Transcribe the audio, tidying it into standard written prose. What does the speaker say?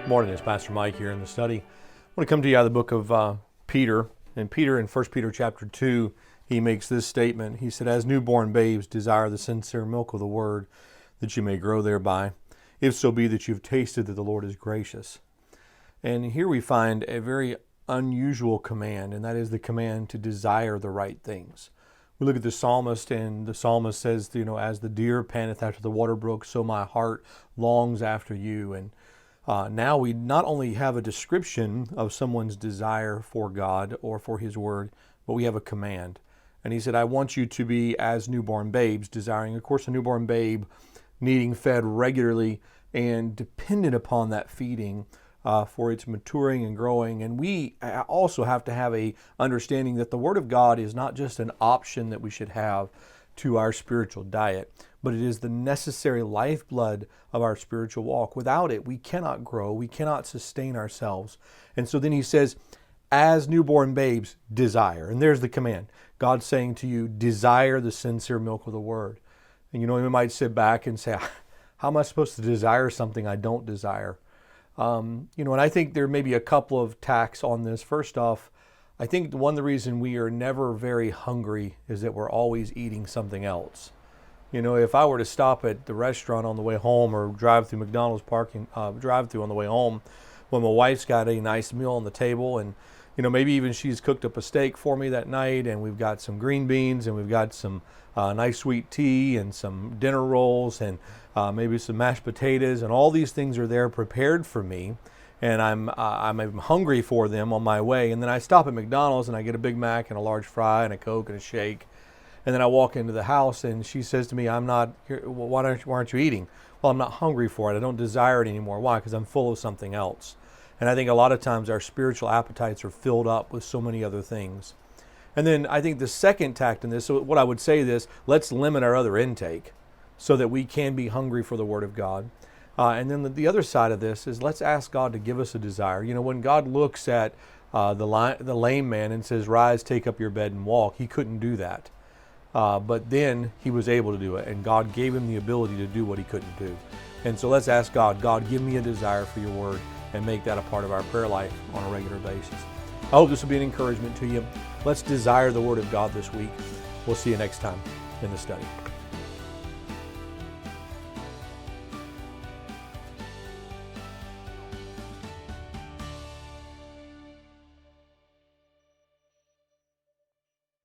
Good morning, it's Pastor Mike here in the study. I want to come to you out of the book of Peter. And Peter in 1 Peter chapter 2, he makes this statement. He said, "As newborn babes desire the sincere milk of the word, that you may grow thereby, if so be that you've tasted that the Lord is gracious." And here we find a very unusual command, and that is the command to desire the right things. We look at the psalmist, and the psalmist says, as the deer panteth after the water brook, so my heart longs after you. And now we not only have a description of someone's desire for God or for His Word, but we have a command. And he said, I want you to be as newborn babes, desiring, of course, a newborn babe needing fed regularly and dependent upon that feeding for its maturing and growing. And we also have to have a understanding that the Word of God is not just an option that we should have to our spiritual diet, but it is the necessary lifeblood of our spiritual walk. Without it, we cannot grow, we cannot sustain ourselves. And so then he says, as newborn babes, desire. And there's the command. God's saying to you, desire the sincere milk of the Word. And you might sit back and say, how am I supposed to desire something I don't desire? And I think there may be a couple of tacks on this. First off, I think the reason we are never very hungry is that we're always eating something else. If I were to stop at the restaurant on the way home or drive through McDonald's drive-through on the way home, when my wife's got a nice meal on the table and, maybe even she's cooked up a steak for me that night and we've got some green beans and we've got some nice sweet tea and some dinner rolls and maybe some mashed potatoes, and all these things are there prepared for me. And I'm hungry for them on my way. And then I stop at McDonald's and I get a Big Mac and a large fry and a Coke and a shake. And then I walk into the house and she says to me, why aren't you eating? Well, I'm not hungry for it. I don't desire it anymore. Why? Because I'm full of something else. And I think a lot of times our spiritual appetites are filled up with so many other things. And then I think the second tact in this, so what I would say is, let's limit our other intake so that we can be hungry for the Word of God. And then the other side of this is, let's ask God to give us a desire. When God looks at the lame man and says, rise, take up your bed and walk, he couldn't do that. But then he was able to do it, and God gave him the ability to do what he couldn't do. And so let's ask God, give me a desire for your Word, and make that a part of our prayer life on a regular basis. I hope this will be an encouragement to you. Let's desire the Word of God this week. We'll see you next time in the study.